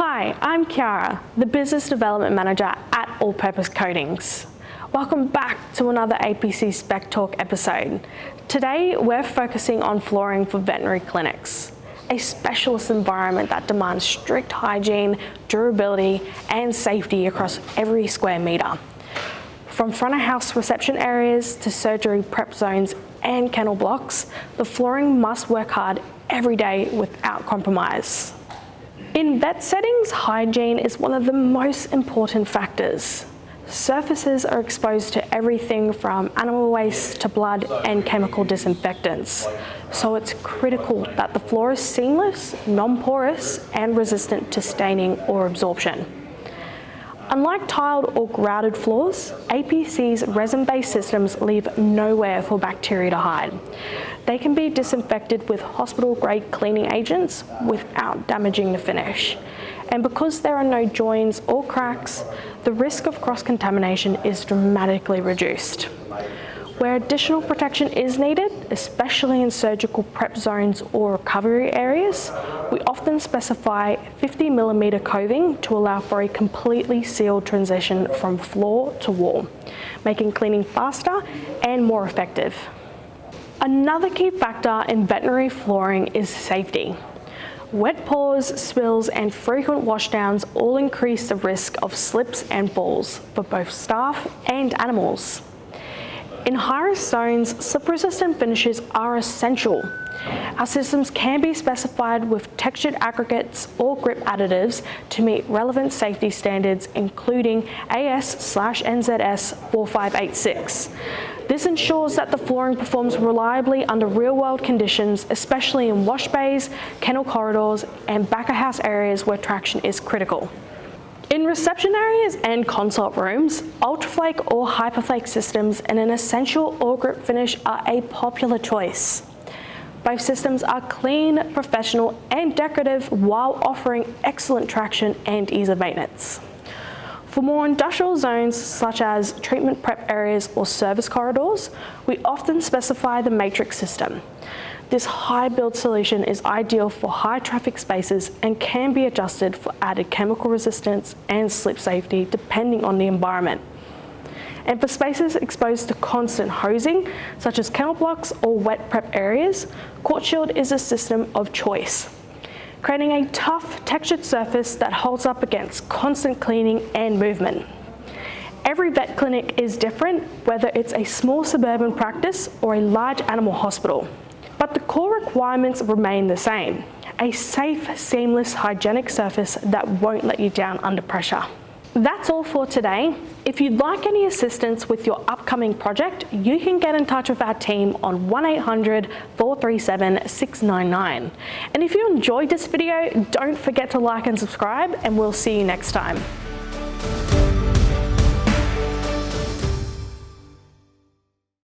Hi, I'm Kiara, the Business Development Manager at All Purpose Coatings. Welcome back to another APC Spec Talk episode. Today, we're focusing on flooring for veterinary clinics, a specialist environment that demands strict hygiene, durability, and safety across every square metre. From front of house reception areas to surgery prep zones and kennel blocks, the flooring must work hard every day without compromise. In vet settings, hygiene is one of the most important factors. Surfaces are exposed to everything from animal waste to blood and chemical disinfectants. So it's critical that the floor is seamless, non-porous, and resistant to staining or absorption. Unlike tiled or grouted floors, APC's resin-based systems leave nowhere for bacteria to hide. They can be disinfected with hospital-grade cleaning agents without damaging the finish. And because there are no joins or cracks, the risk of cross-contamination is dramatically reduced. Where additional protection is needed, especially in surgical prep zones or recovery areas, we often specify 50mm coving to allow for a completely sealed transition from floor to wall, making cleaning faster and more effective. Another key factor in veterinary flooring is safety. Wet paws, spills, and frequent washdowns all increase the risk of slips and falls for both staff and animals. In high-risk zones, slip-resistant finishes are essential. Our systems can be specified with textured aggregates or grip additives to meet relevant safety standards, including AS/NZS 4586. This ensures that the flooring performs reliably under real-world conditions, especially in wash bays, kennel corridors, and back-of-house areas where traction is critical. In reception areas and consult rooms, Ultraflake or Hyperflake systems and an essential all grip finish are a popular choice. Both systems are clean, professional, and decorative while offering excellent traction and ease of maintenance. For more industrial zones such as treatment prep areas or service corridors, we often specify the matrix system. This high build solution is ideal for high traffic spaces and can be adjusted for added chemical resistance and slip safety depending on the environment. And for spaces exposed to constant hosing, such as kennel blocks or wet prep areas, CourtShield is a system of choice, creating a tough textured surface that holds up against constant cleaning and movement. Every vet clinic is different, whether it's a small suburban practice or a large animal hospital. But the core requirements remain the same: a safe, seamless, hygienic surface that won't let you down under pressure. That's all for today. If you'd like any assistance with your upcoming project, you can get in touch with our team on 1-800-437-699. And if you enjoyed this video, don't forget to like and subscribe, and we'll see you next time.